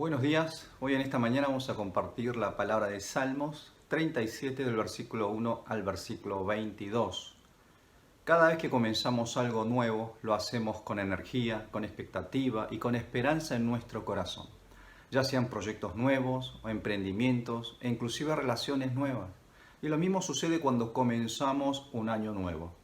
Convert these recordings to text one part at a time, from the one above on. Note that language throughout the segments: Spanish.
Buenos días, hoy en esta mañana vamos a compartir la palabra de Salmos 37 del versículo 1 al versículo 22. Cada vez que comenzamos algo nuevo, lo hacemos con energía, con expectativa y con esperanza en nuestro corazón, ya sean proyectos nuevos o emprendimientos e inclusive relaciones nuevas. Y lo mismo sucede cuando comenzamos un año nuevo.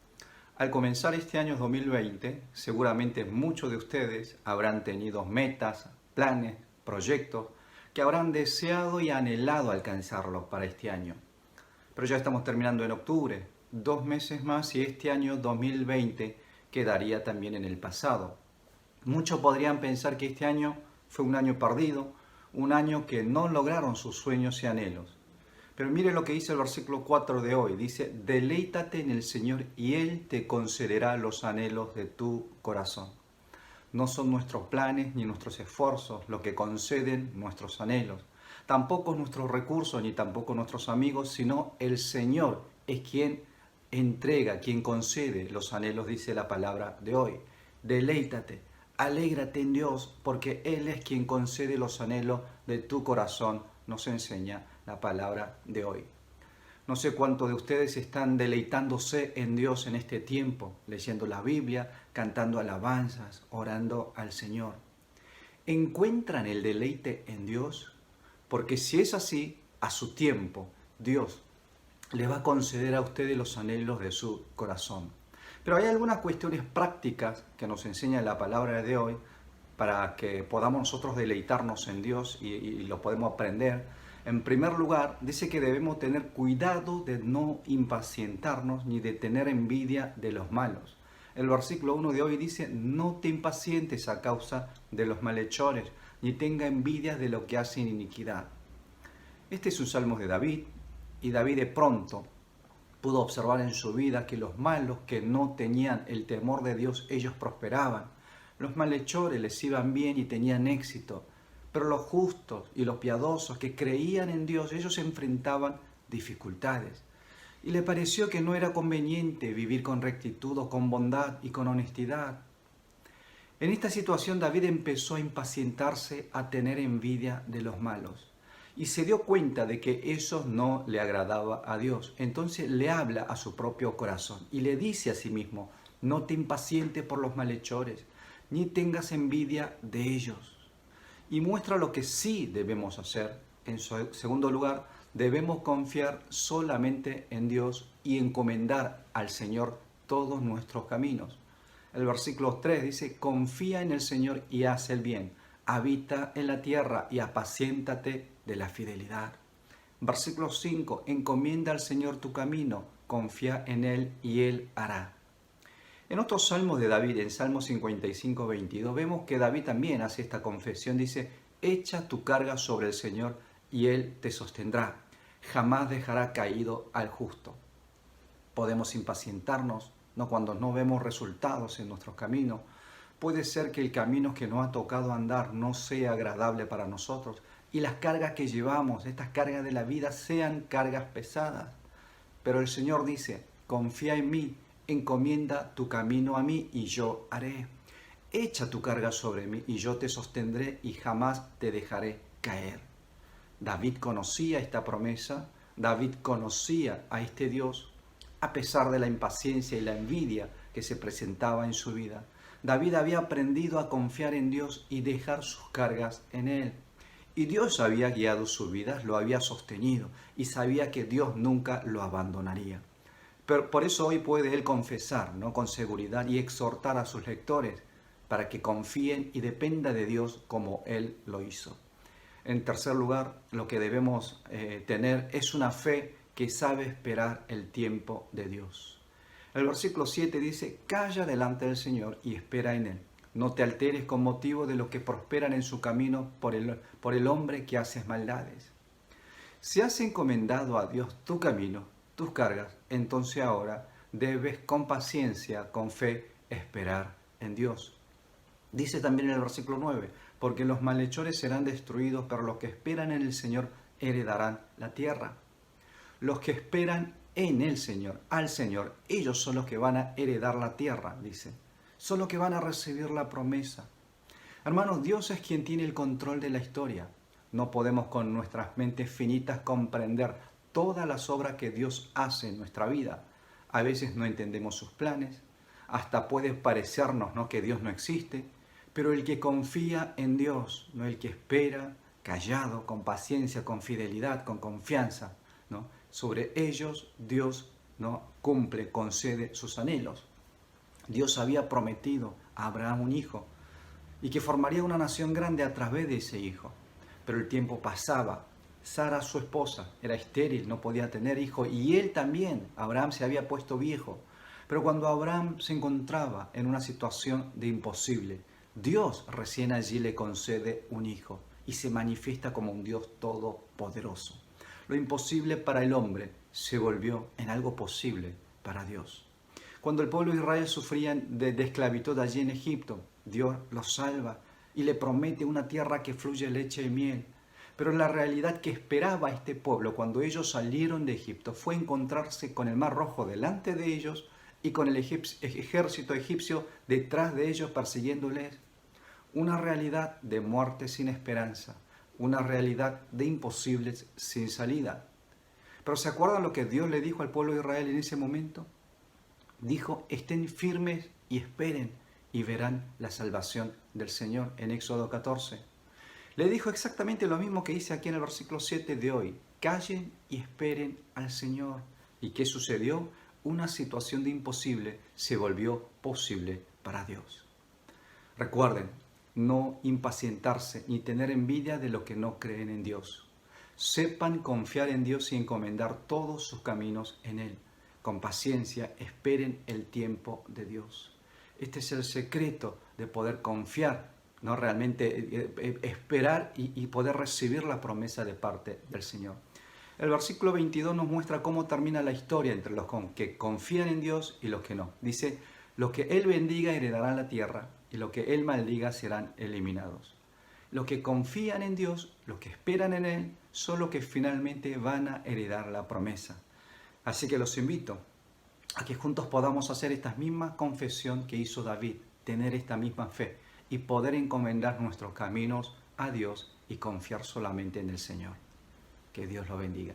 Al comenzar este año 2020, seguramente muchos de ustedes habrán tenido metas, planes, proyectos que habrán deseado y anhelado alcanzarlo para este año. Pero ya estamos terminando en octubre, 2 meses más y este año 2020 quedaría también en el pasado. Muchos podrían pensar que este año fue un año perdido, un año que no lograron sus sueños y anhelos. Pero mire lo que dice el versículo 4 de hoy. Dice, deleítate en el Señor y Él te concederá los anhelos de tu corazón. No son nuestros planes ni nuestros esfuerzos lo que conceden nuestros anhelos. Tampoco nuestros recursos ni tampoco nuestros amigos, sino el Señor es quien entrega, quien concede los anhelos, dice la palabra de hoy. Deleítate, alégrate en Dios, porque Él es quien concede los anhelos de tu corazón, nos enseña la palabra de hoy. No sé cuántos de ustedes están deleitándose en Dios en este tiempo, leyendo la Biblia, cantando alabanzas, orando al Señor. ¿Encuentran el deleite en Dios? Porque si es así, a su tiempo, Dios le va a conceder a ustedes los anhelos de su corazón. Pero hay algunas cuestiones prácticas que nos enseña la palabra de hoy para que podamos nosotros deleitarnos en Dios y lo podemos aprender. En primer lugar, dice que debemos tener cuidado de no impacientarnos ni de tener envidia de los malos. El versículo 1 de hoy dice, no te impacientes a causa de los malhechores, ni tenga envidia de lo que hacen iniquidad. Este es un salmo de David, y David de pronto pudo observar en su vida que los malos que no tenían el temor de Dios, ellos prosperaban. Los malhechores les iban bien y tenían éxito. Pero los justos y los piadosos que creían en Dios, ellos enfrentaban dificultades. Y le pareció que no era conveniente vivir con rectitud o con bondad y con honestidad. En esta situación David empezó a impacientarse, a tener envidia de los malos. Y se dio cuenta de que eso no le agradaba a Dios. Entonces le habla a su propio corazón y le dice a sí mismo, no te impacientes por los malhechores, ni tengas envidia de ellos. Y muestra lo que sí debemos hacer. En segundo lugar, debemos confiar solamente en Dios y encomendar al Señor todos nuestros caminos. El versículo 3 dice, confía en el Señor y haz el bien. Habita en la tierra y apaciéntate de la fidelidad. Versículo 5, encomienda al Señor tu camino, confía en Él y Él hará. En otros salmos de David, en Salmo 55, 22, vemos que David también hace esta confesión. Dice, echa tu carga sobre el Señor y Él te sostendrá. Jamás dejará caído al justo. Podemos impacientarnos, ¿no? Cuando no vemos resultados en nuestros caminos. Puede ser que el camino que nos ha tocado andar no sea agradable para nosotros y las cargas que llevamos, estas cargas de la vida, sean cargas pesadas. Pero el Señor dice, confía en mí, encomienda tu camino a mí y yo haré. Echa tu carga sobre mí y yo te sostendré y jamás te dejaré caer. David conocía esta promesa, David conocía a este Dios, a pesar de la impaciencia y la envidia que se presentaba en su vida. David había aprendido a confiar en Dios y dejar sus cargas en Él. Y Dios había guiado su vida, lo había sostenido y sabía que Dios nunca lo abandonaría. Pero por eso hoy puede él confesar, ¿no? Con seguridad y exhortar a sus lectores para que confíen y dependa de Dios como él lo hizo. En tercer lugar, lo que debemos tener es una fe que sabe esperar el tiempo de Dios. El versículo 7 dice, calla delante del Señor y espera en Él. No te alteres con motivo de los que prosperan en su camino por el hombre que hace maldades. Si has encomendado a Dios tu camino, tus cargas, entonces ahora debes con paciencia, con fe, esperar en Dios. Dice también en el versículo 9, porque los malhechores serán destruidos, pero los que esperan en el Señor heredarán la tierra. Los que esperan en el Señor, al Señor, ellos son los que van a heredar la tierra, dice. Son los que van a recibir la promesa. Hermanos, Dios es quien tiene el control de la historia. No podemos con nuestras mentes finitas comprender todas las obras que Dios hace en nuestra vida. A veces no entendemos sus planes, hasta puede parecernos, ¿no?, que Dios no existe, pero el que confía en Dios, no el que espera, callado, con paciencia, con fidelidad, con confianza, ¿no?, sobre ellos Dios, ¿no?, cumple, concede sus anhelos. Dios había prometido a Abraham un hijo y que formaría una nación grande a través de ese hijo. Pero el tiempo pasaba. Sara, su esposa, era estéril, no podía tener hijo, y él también, Abraham, se había puesto viejo. Pero cuando Abraham se encontraba en una situación de imposible, Dios recién allí le concede un hijo y se manifiesta como un Dios todopoderoso. Lo imposible para el hombre se volvió en algo posible para Dios. Cuando el pueblo de Israel sufría de esclavitud allí en Egipto, Dios los salva y le promete una tierra que fluye leche y miel. Pero la realidad que esperaba este pueblo cuando ellos salieron de Egipto fue encontrarse con el Mar Rojo delante de ellos y con el ejército egipcio detrás de ellos persiguiéndoles. Una realidad de muerte sin esperanza, una realidad de imposibles sin salida. Pero ¿se acuerdan lo que Dios le dijo al pueblo de Israel en ese momento? Dijo, estén firmes y esperen y verán la salvación del Señor en Éxodo 14. Le dijo exactamente lo mismo que dice aquí en el versículo 7 de hoy. Callen y esperen al Señor. ¿Y qué sucedió? Una situación de imposible se volvió posible para Dios. Recuerden, no impacientarse ni tener envidia de los que no creen en Dios. Sepan confiar en Dios y encomendar todos sus caminos en Él. Con paciencia esperen el tiempo de Dios. Este es el secreto de poder confiar, ¿no?, realmente esperar y poder recibir la promesa de parte del Señor. El versículo 22 nos muestra cómo termina la historia entre los que confían en Dios y los que no. Dice, los que Él bendiga heredarán la tierra y los que Él maldiga serán eliminados. Los que confían en Dios, los que esperan en Él, son los que finalmente van a heredar la promesa. Así que los invito a que juntos podamos hacer esta misma confesión que hizo David, tener esta misma fe y poder encomendar nuestros caminos a Dios y confiar solamente en el Señor. Que Dios lo bendiga.